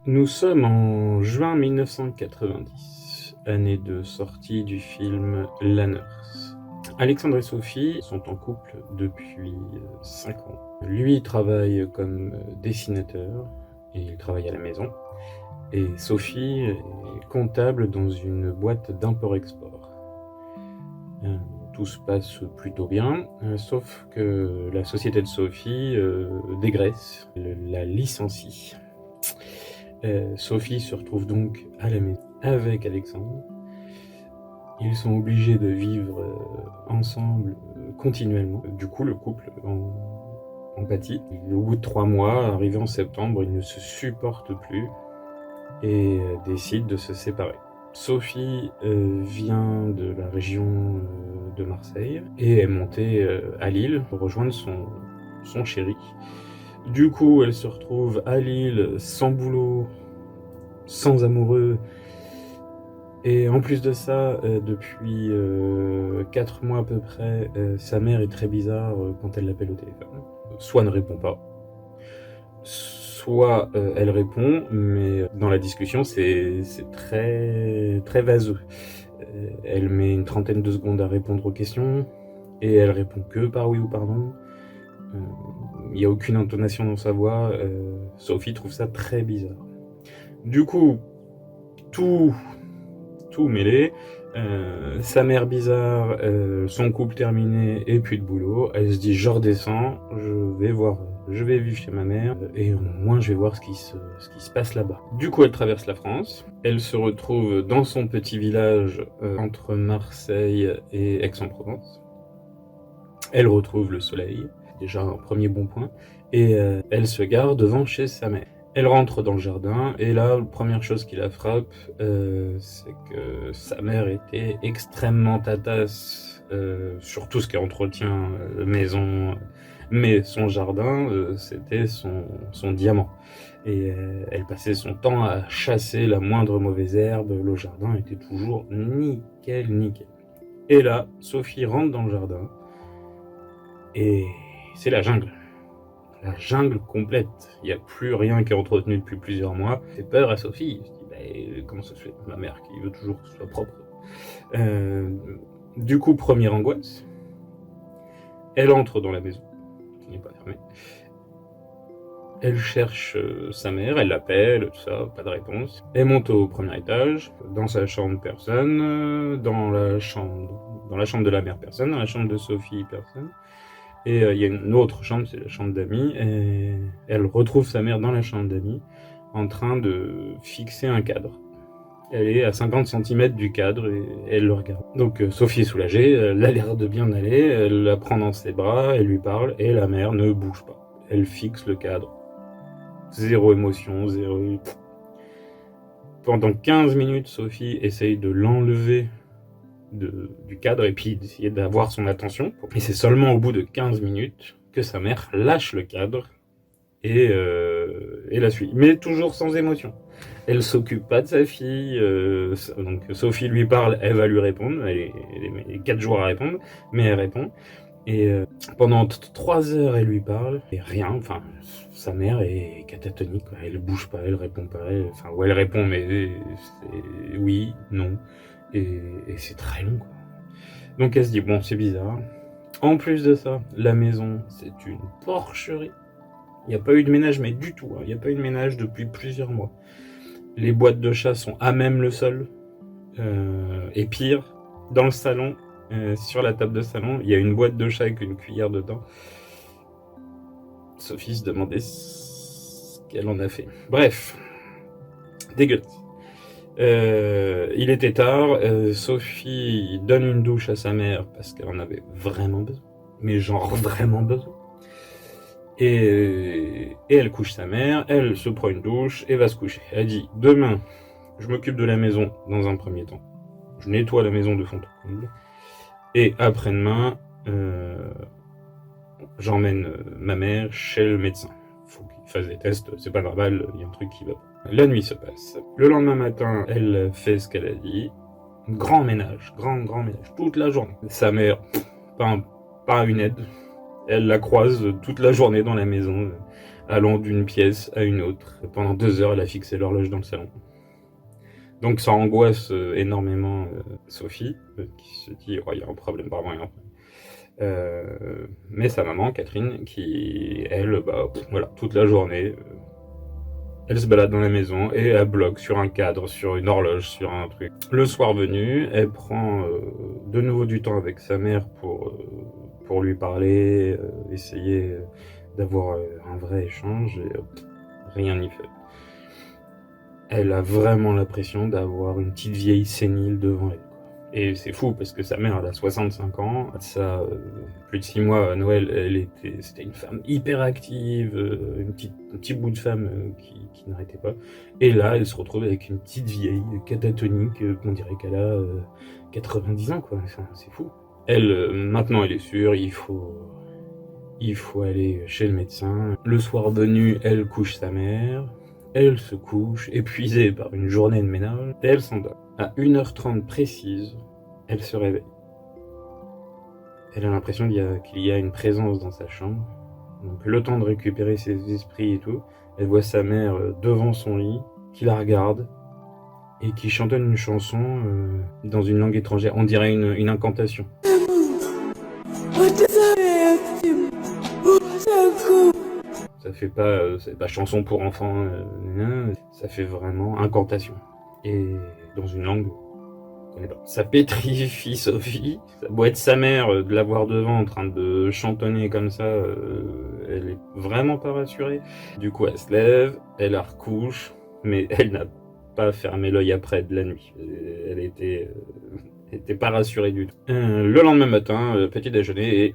Nous sommes en juin 1990, année de sortie du film La Nurse. Alexandre et Sophie sont en couple depuis 5 ans. Lui travaille comme dessinateur et il travaille à la maison. Et Sophie est comptable dans une boîte d'import-export. Tout se passe plutôt bien, sauf que la société de Sophie dégraisse, la licencie. Sophie se retrouve donc à la maison avec Alexandre. Ils sont obligés de vivre ensemble continuellement. Du coup, le couple en pâtit. Au bout de 3 mois, arrivé en septembre, ils ne se supportent plus et décident de se séparer. Sophie vient de la région de Marseille et est montée à Lille pour rejoindre son chéri. Du coup, elle se retrouve à Lille, sans boulot, sans amoureux. Et en plus de ça, depuis 4 mois à peu près, sa mère est très bizarre quand elle l'appelle au téléphone. Soit ne répond pas, soit elle répond, mais dans la discussion, c'est très, très vaseux. Elle met une trentaine de secondes à répondre aux questions, et elle répond que par oui ou par non. Il n'y a aucune intonation dans sa voix. Sophie trouve ça très bizarre. Du coup, tout mêlé, sa mère bizarre, son couple terminé et plus de boulot. Elle se dit je redescends, je vais vivre chez ma mère et au moins je vais voir ce qui se passe là-bas. Du coup elle traverse la France, elle se retrouve dans son petit village entre Marseille et Aix-en-Provence. Elle retrouve le soleil, déjà un premier bon point, et elle se gare devant chez sa mère. Elle rentre dans le jardin, et là, la première chose qui la frappe, c'est que sa mère était extrêmement tatasse sur tout ce qui entretient maison, mais son jardin, c'était son diamant. Et elle passait son temps à chasser la moindre mauvaise herbe, le jardin était toujours nickel, nickel. Et là, Sophie rentre dans le jardin, et c'est la jungle. La jungle complète. Il n'y a plus rien qui est entretenu depuis plusieurs mois. Ça fait peur à Sophie. Je dis, comment ça se fait? Ma mère qui veut toujours que ce soit propre. Du coup, première angoisse. Elle entre dans la maison, qui n'est pas fermée. Elle cherche sa mère, elle l'appelle, tout ça, pas de réponse. Elle monte au premier étage, dans sa chambre, personne. Dans la chambre de la mère, personne. Dans la chambre de Sophie, personne. Et il y a une autre chambre, c'est la chambre d'amis, et elle retrouve sa mère dans la chambre d'amis, en train de fixer un cadre. Elle est à 50 cm du cadre et elle le regarde. Donc Sophie est soulagée, elle a l'air de bien aller, elle la prend dans ses bras, elle lui parle, et la mère ne bouge pas. Elle fixe le cadre. Zéro émotion, zéro... Pendant 15 minutes, Sophie essaye de l'enlever du cadre et puis d'essayer d'avoir son attention. Et c'est seulement au bout de 15 minutes que sa mère lâche le cadre et la suit. Mais toujours sans émotion. Elle s'occupe pas de sa fille. Donc Sophie lui parle, elle va lui répondre. Elle met 4 jours à répondre, mais elle répond. Et pendant 3 heures, elle lui parle, et rien, enfin, sa mère est catatonique, quoi. Elle bouge pas, elle répond pas, elle répond, mais c'est oui, non, et c'est très long, quoi. Donc elle se dit, bon, c'est bizarre. En plus de ça, la maison, c'est une porcherie. Il n'y a pas eu de ménage, mais du tout, hein. Il n'y a pas eu de ménage depuis plusieurs mois. Les boîtes de chat sont à même le sol, et pire, dans le salon, sur la table de salon, il y a une boîte de chat avec une cuillère dedans. Sophie se demandait ce qu'elle en a fait. Bref, dégueulasse. Il était tard, Sophie donne une douche à sa mère parce qu'elle en avait vraiment besoin, mais genre vraiment besoin. Et elle couche sa mère, elle se prend une douche et va se coucher. Elle dit, demain, je m'occupe de la maison dans un premier temps. Je nettoie la maison de fond en comble. Et après-demain, j'emmène ma mère chez le médecin. Faut qu'il fasse des tests, c'est pas normal, il y a un truc qui va pas. La nuit se passe. Le lendemain matin, elle fait ce qu'elle a dit. Grand ménage, grand ménage, toute la journée. Sa mère, pas une aide. Elle la croise toute la journée dans la maison, allant d'une pièce à une autre. Pendant 2 heures, elle a fixé l'horloge dans le salon. Donc ça angoisse énormément Sophie, qui se dit oh, il y a un problème, vraiment il y a un problème. Mais sa maman, Catherine, qui elle, voilà, toute la journée, elle se balade dans la maison et elle bloque sur un cadre, sur une horloge, sur un truc. Le soir venu, elle prend de nouveau du temps avec sa mère pour lui parler, essayer d'avoir un vrai échange, et rien n'y fait. Elle a vraiment l'impression d'avoir une petite vieille sénile devant elle. Et c'est fou parce que sa mère, elle a 65 ans, ça plus de 6 mois à Noël, c'était une femme hyper active, un petit bout de femme qui n'arrêtait pas. Et là, elle se retrouve avec une petite vieille catatonique, qu'on dirait qu'elle a 90 ans, quoi. Enfin, c'est fou. Elle, maintenant, elle est sûre, il faut aller chez le médecin. Le soir venu, elle couche sa mère. Elle se couche, épuisée par une journée de ménage, et elle s'endort. À 1h30 précise, elle se réveille. Elle a l'impression qu'il y a une présence dans sa chambre. Donc le temps de récupérer ses esprits et tout, elle voit sa mère devant son lit, qui la regarde, et qui chantonne une chanson dans une langue étrangère. On dirait une incantation. C'est pas chanson pour enfants, ça fait vraiment incantation. Et dans une langue qu'on connaît pas. Ça pétrifie Sophie. Ça doit être sa mère de la voir devant en train de chantonner comme ça. Elle est vraiment pas rassurée. Du coup, elle se lève, elle la recouche, mais elle n'a pas fermé l'œil après de la nuit. Elle était pas rassurée du tout. Le lendemain matin, petit déjeuner et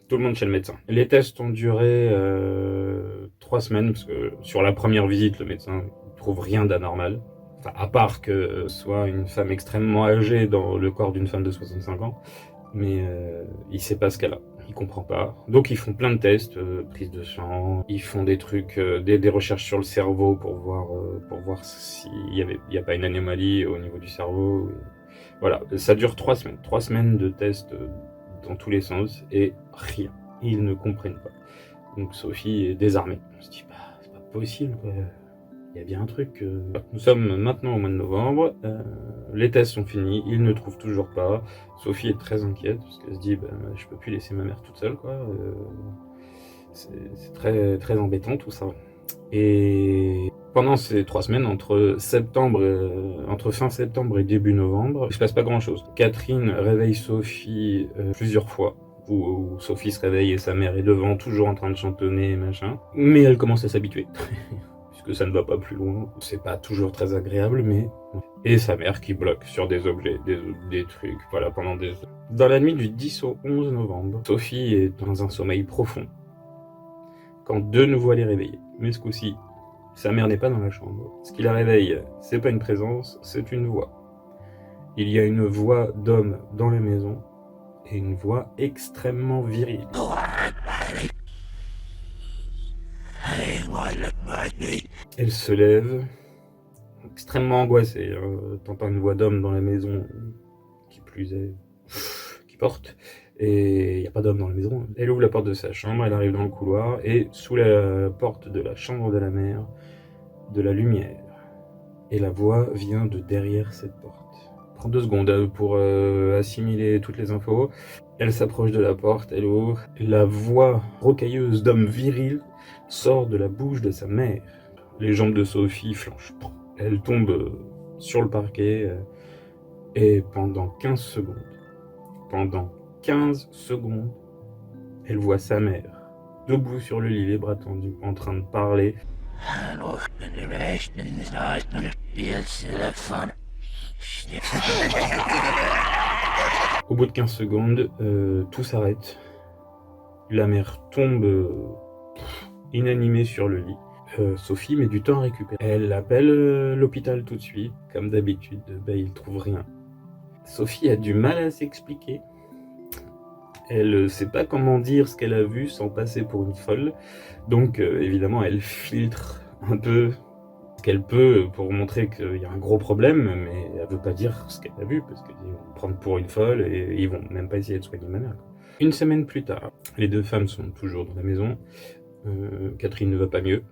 tout le monde chez le médecin. Les tests ont duré 3 semaines, parce que sur la première visite, le médecin ne trouve rien d'anormal. Enfin, à part que soit une femme extrêmement âgée dans le corps d'une femme de 65 ans, mais il sait pas ce qu'elle a, il comprend pas. Donc ils font plein de tests, prise de sang, ils font des trucs, des recherches sur le cerveau pour voir s'il y a pas une anomalie au niveau du cerveau. Voilà, ça dure 3 semaines. 3 semaines de tests dans tous les sens et rien. Ils ne comprennent pas. Donc Sophie est désarmée. On se dit, c'est pas possible, quoi. Il y a bien un truc. Nous sommes maintenant au mois de novembre. Les tests sont finis. Ils ne trouvent toujours pas. Sophie est très inquiète parce qu'elle se dit, je peux plus laisser ma mère toute seule, quoi. C'est très, très embêtant tout ça. Et pendant ces 3 semaines, entre fin septembre et début novembre, il se passe pas grand chose. Catherine réveille Sophie plusieurs fois, où Sophie se réveille et sa mère est devant, toujours en train de chantonner et machin. Mais elle commence à s'habituer, puisque ça ne va pas plus loin. C'est pas toujours très agréable, mais... Et sa mère qui bloque sur des objets, des trucs, voilà, pendant des heures. Dans la nuit du 10 au 11 novembre, Sophie est dans un sommeil profond, quand de nouveau elle est réveillée. Mais ce coup-ci, sa mère n'est pas dans la chambre. Ce qui la réveille, c'est pas une présence, c'est une voix. Il y a une voix d'homme dans la maison, et une voix extrêmement virile. Elle se lève, extrêmement angoissée. T'entends une voix d'homme dans la maison, qui plus est, qui porte. Et il n'y a pas d'homme dans la maison. Elle ouvre la porte de sa chambre, elle arrive dans le couloir, et sous la porte de la chambre de la mère, de la lumière. Et la voix vient de derrière cette porte. Prend 2 secondes pour assimiler toutes les infos. Elle s'approche de la porte, elle ouvre. La voix rocailleuse d'homme viril sort de la bouche de sa mère. Les jambes de Sophie flanchent. Elle tombe sur le parquet et pendant 15 secondes, elle voit sa mère, debout sur le lit, les bras tendus, en train de parler. Au bout de 15 secondes, tout s'arrête. La mère tombe inanimée sur le lit. Sophie met du temps à récupérer. Elle appelle l'hôpital tout de suite. Comme d'habitude, ils trouvent rien. Sophie a du mal à s'expliquer. Elle sait pas comment dire ce qu'elle a vu sans passer pour une folle. Donc évidemment, elle filtre un peu ce qu'elle peut pour montrer qu'il y a un gros problème, mais elle veut pas dire ce qu'elle a vu, parce qu'ils vont me prendre pour une folle et ils vont même pas essayer de soigner ma mère. Une semaine plus tard, les 2 femmes sont toujours dans la maison. Catherine ne va pas mieux.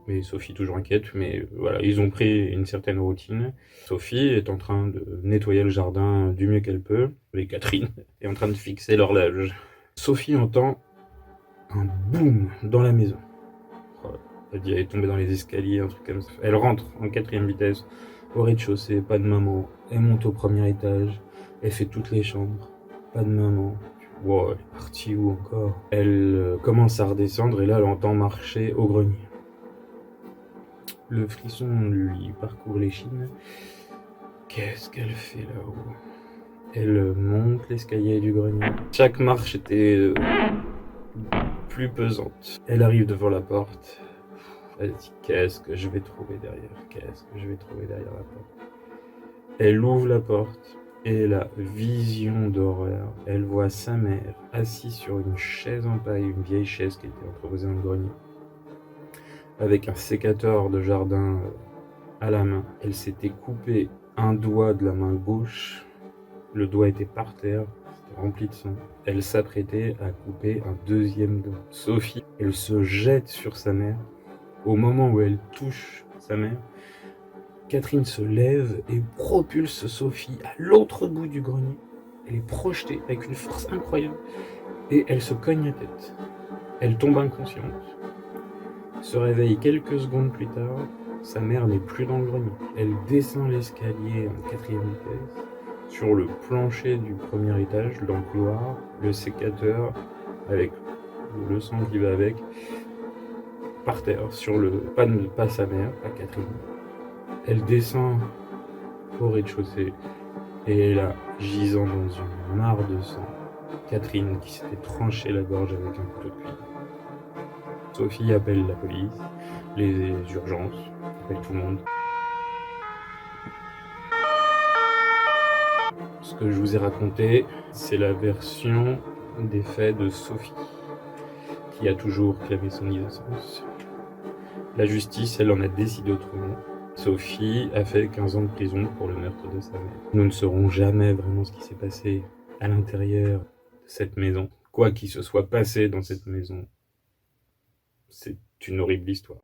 Mais Sophie toujours inquiète, mais voilà, ils ont pris une certaine routine. Sophie est en train de nettoyer le jardin du mieux qu'elle peut, et Catherine est en train de fixer l'horloge. Sophie entend un boum dans la maison. Elle dit elle est tombée dans les escaliers, un truc comme ça. Elle rentre en 4e vitesse au rez-de-chaussée, pas de maman. Elle monte au 1er étage, elle fait toutes les chambres, pas de maman. Wow, elle est partie où encore? Elle commence à redescendre et là elle entend marcher au grenier. Le frisson lui parcourt l'échine. Qu'est-ce qu'elle fait là-haut? Elle monte l'escalier du grenier. Chaque marche était plus pesante. Elle arrive devant la porte. Elle dit qu'est-ce que je vais trouver derrière? Qu'est-ce que je vais trouver derrière la porte? Elle ouvre la porte et la vision d'horreur. Elle voit sa mère assise sur une chaise en paille, une vieille chaise qui était entreposée dans le grenier, avec un sécateur de jardin à la main. Elle s'était coupé un doigt de la main gauche. Le doigt était par terre, c'était rempli de sang. Elle s'apprêtait à couper un 2e doigt. Sophie, elle se jette sur sa mère. Au moment où elle touche sa mère, Catherine se lève et propulse Sophie à l'autre bout du grenier. Elle est projetée avec une force incroyable et elle se cogne la tête. Elle tombe inconsciente, se réveille quelques secondes plus tard. Sa mère n'est plus dans le grenier. Elle descend l'escalier en 4e vitesse. Sur le plancher du 1er étage, dans le couloir, le sécateur avec le sang qui va avec, par terre, sur le pas sa mère, pas Catherine. Elle descend au rez-de-chaussée et est là, gisant dans une mare de sang, Catherine qui s'était tranché la gorge avec un couteau de cuisine. Sophie appelle la police, les urgences, appelle tout le monde. Ce que je vous ai raconté, c'est la version des faits de Sophie, qui a toujours clamé son innocence. La justice, elle en a décidé autrement. Sophie a fait 15 ans de prison pour le meurtre de sa mère. Nous ne saurons jamais vraiment ce qui s'est passé à l'intérieur de cette maison. Quoi qu'il se soit passé dans cette maison, c'est une horrible histoire.